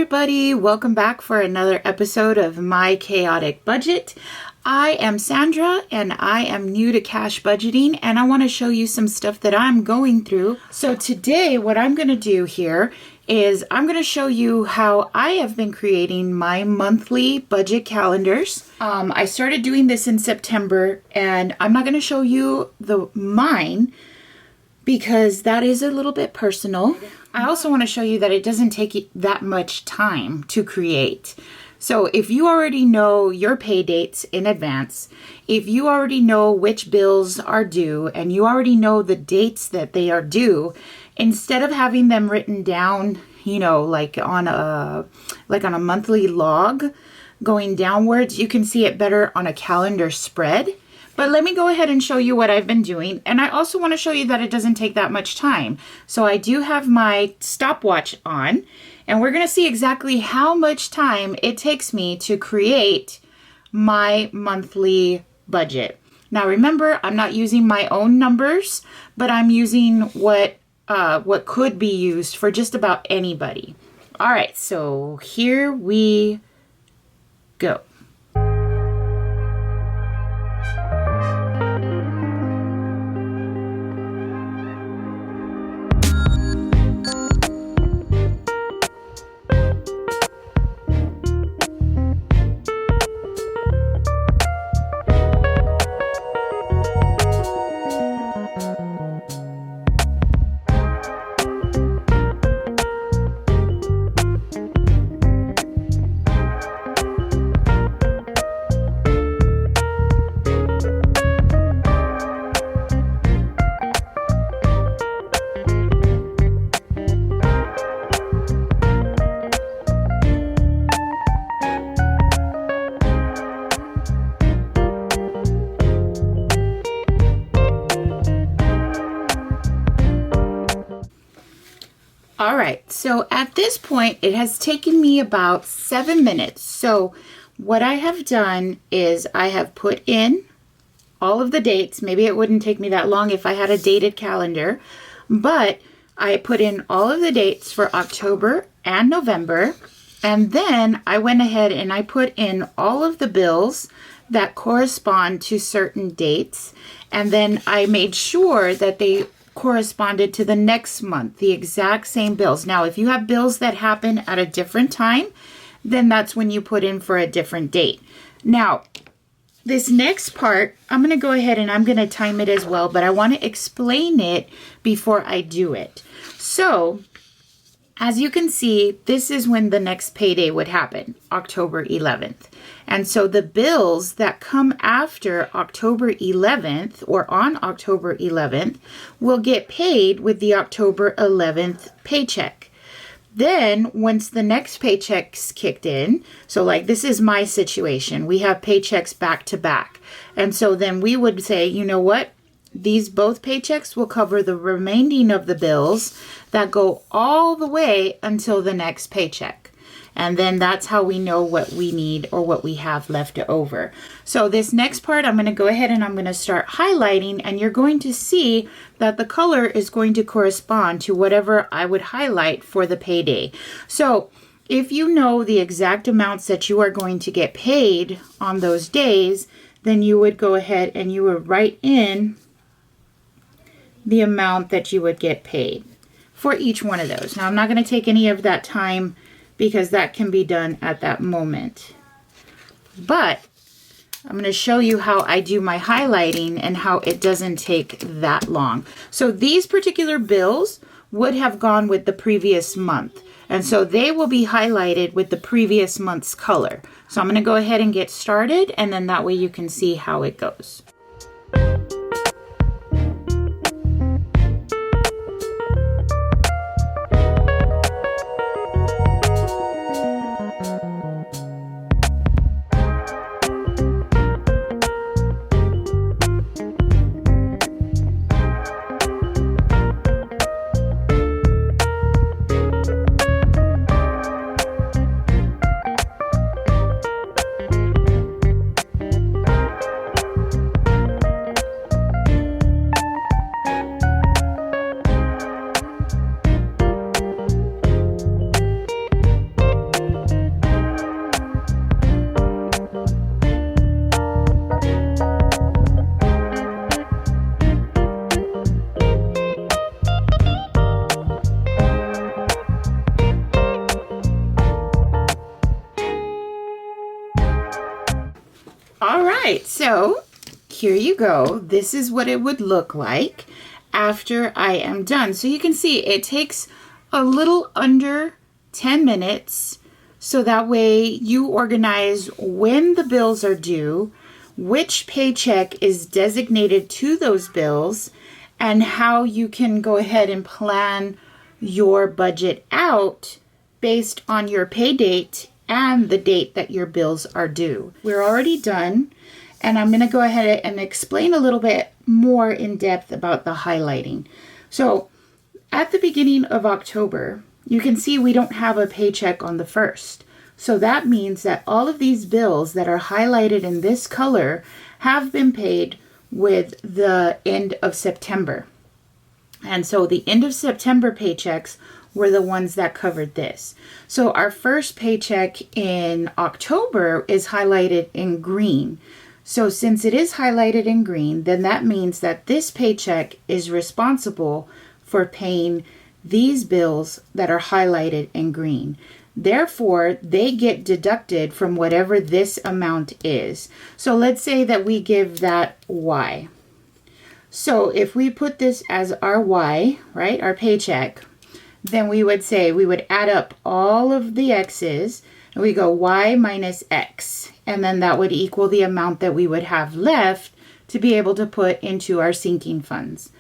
everybody, welcome back for another episode of My Chaotic Budget. I am Sandra and I am new to cash budgeting and I want to show you some stuff that I'm going through. So today what I'm going to do here is I'm going to show you how I have been creating my monthly budget calendars. I started doing this in September and I'm not going to show you mine because that is a little bit personal. I also want to show you that it doesn't take that much time to create. So if you already know your pay dates in advance, if you already know which bills are due, and you already know the dates that they are due, instead of having them written down, like on a monthly log going downwards, you can see it better on a calendar spread. But let me go ahead and show you what I've been doing. And I also want to show you that it doesn't take that much time. So I do have my stopwatch on, and we're going to see exactly how much time it takes me to create my monthly budget. Now remember, I'm not using my own numbers, but I'm using what could be used for just about anybody. All right, so here we go. All right, so at this point, it has taken me about 7 minutes. So what I have done is I have put in all of the dates. Maybe it wouldn't take me that long if I had a dated calendar, but I put in all of the dates for October and November. And then I went ahead and I put in all of the bills that correspond to certain dates. And then I made sure that they corresponded to the next month, the exact same bills. Now, if you have bills that happen at a different time, then that's when you put in for a different date. Now, this next part, I'm going to go ahead and I'm going to time it as well, but I want to explain it before I do it. So, as you can see, this is when the next payday would happen, October 11th. And so the bills that come after October 11th or on October 11th will get paid with the October 11th paycheck. Then once the next paycheck's kicked in, so like this is my situation, we have paychecks back to back. And so then we would say, you know what? These both paychecks will cover the remaining of the bills that go all the way until the next paycheck. And then that's how we know what we need or what we have left over. So this next part, I'm going to go ahead and I'm going to start highlighting, and you're going to see that the color is going to correspond to whatever I would highlight for the payday. So if you know the exact amounts that you are going to get paid on those days, then you would go ahead and you would write in the amount that you would get paid for each one of those. Now, I'm not going to take any of that time because that can be done at that moment. But I'm going to show you how I do my highlighting and how it doesn't take that long. So these particular bills would have gone with the previous month. And so they will be highlighted with the previous month's color. So I'm going to go ahead and get started, and then that way you can see how it goes. right, so here you go. This is what it would look like after I am done. So you can see it takes a little under 10 minutes. So that way you organize when the bills are due, which paycheck is designated to those bills, and how you can go ahead and plan your budget out based on your pay date and the date that your bills are due. We're already done, and I'm going to go ahead and explain a little bit more in depth about the highlighting. So at the beginning of October, you can see we don't have a paycheck on the 1st. So that means that all of these bills that are highlighted in this color have been paid with the end of September. And so the end of September paychecks were the ones that covered this. So our first paycheck in October is highlighted in green. So since it is highlighted in green, then that means that this paycheck is responsible for paying these bills that are highlighted in green. Therefore, they get deducted from whatever this amount is. So let's say that we give that Y. So if we put this as our Y, right, our paycheck, then we would say we would add up all of the X's and we go Y minus X. And then that would equal the amount that we would have left to be able to put into our sinking funds.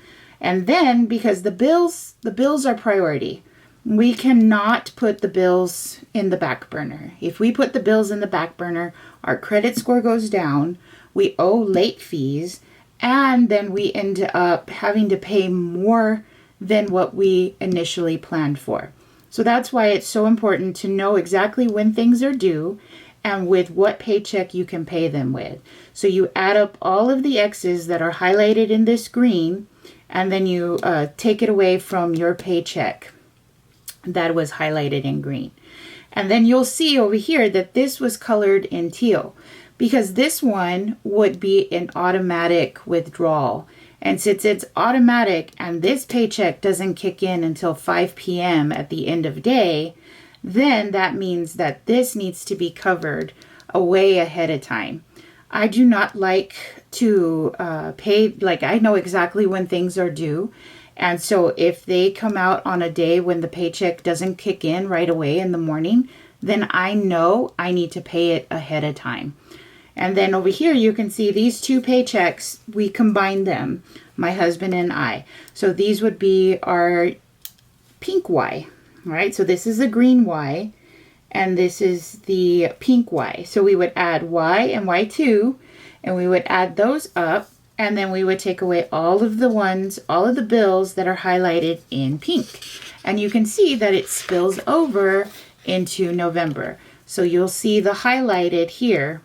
And then because the bills are priority, we cannot put the bills in the back burner. If we put the bills in the back burner, our credit score goes down, we owe late fees, and then we end up having to pay more than what we initially planned for. So that's why it's so important to know exactly when things are due and with what paycheck you can pay them with. So you add up all of the X's that are highlighted in this green, and then you take it away from your paycheck that was highlighted in green. And then you'll see over here that this was colored in teal because this one would be an automatic withdrawal. And since it's automatic and this paycheck doesn't kick in until 5 p.m. at the end of day, then that means that this needs to be covered way ahead of time. I do not like to pay, like I know exactly when things are due. And so if they come out on a day when the paycheck doesn't kick in right away in the morning, then I know I need to pay it ahead of time. And then over here, you can see these two paychecks, we combine them, my husband and I. So these would be our pink Y, right? So this is the green Y, and this is the pink Y. So we would add Y and Y2, and we would add those up, and then we would take away all of the bills that are highlighted in pink. And you can see that it spills over into November. So you'll see the highlighted here.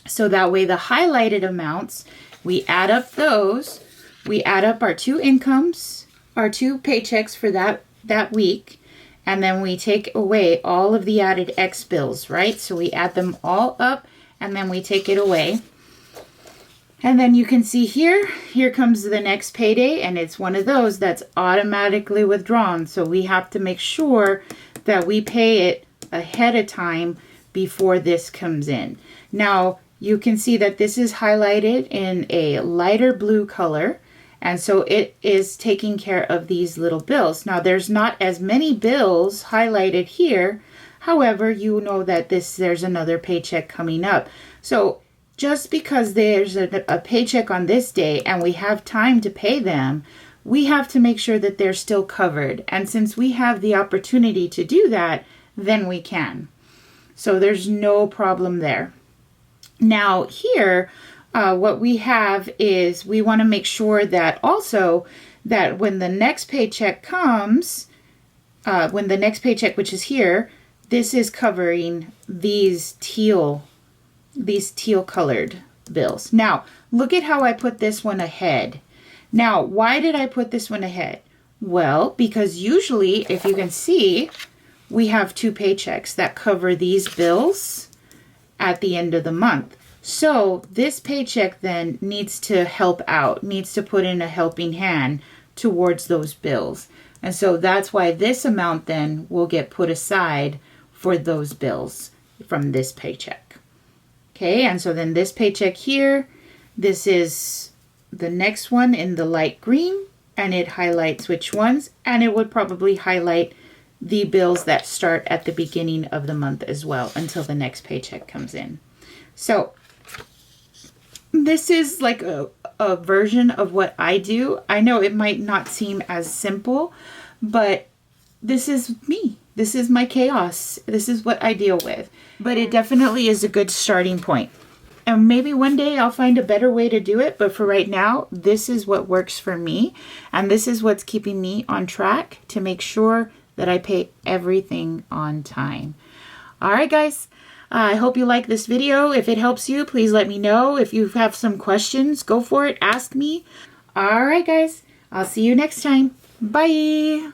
So that way the highlighted amounts, we add up those, we add up our two incomes, our two paychecks for that week, and then we take away all of the added X bills, right? So we add them all up and then we take it away. And then you can see here comes the next payday, and it's one of those that's automatically withdrawn. So we have to make sure that we pay it ahead of time before this comes in. Now, you can see that this is highlighted in a lighter blue color, and so it is taking care of these little bills. Now, there's not as many bills highlighted here. However, you know that there's another paycheck coming up. So just because there's a paycheck on this day and we have time to pay them, we have to make sure that they're still covered. And since we have the opportunity to do that, then we can. So there's no problem there. Now here, what we have is we want to make sure that also that when the next paycheck comes, which is here, this is covering these teal colored bills. Now, look at how I put this one ahead. Now, why did I put this one ahead? Well, because usually, if you can see, we have two paychecks that cover these bills at the end of the month. So this paycheck then needs to help out, needs to put in a helping hand towards those bills. And so that's why this amount then will get put aside for those bills from this paycheck. Okay, and so then this paycheck here, this is the next one in the light green, and it highlights which ones, and it would probably highlight the bills that start at the beginning of the month as well until the next paycheck comes in. So this is like a version of what I do. I know it might not seem as simple, but this is me. This is my chaos. This is what I deal with. But it definitely is a good starting point. And maybe one day I'll find a better way to do it. But for right now, this is what works for me. And this is what's keeping me on track to make sure that I pay everything on time. All right, guys. I hope you like this video. If it helps you, please let me know. If you have some questions, go for it. Ask me. All right, guys. I'll see you next time. Bye.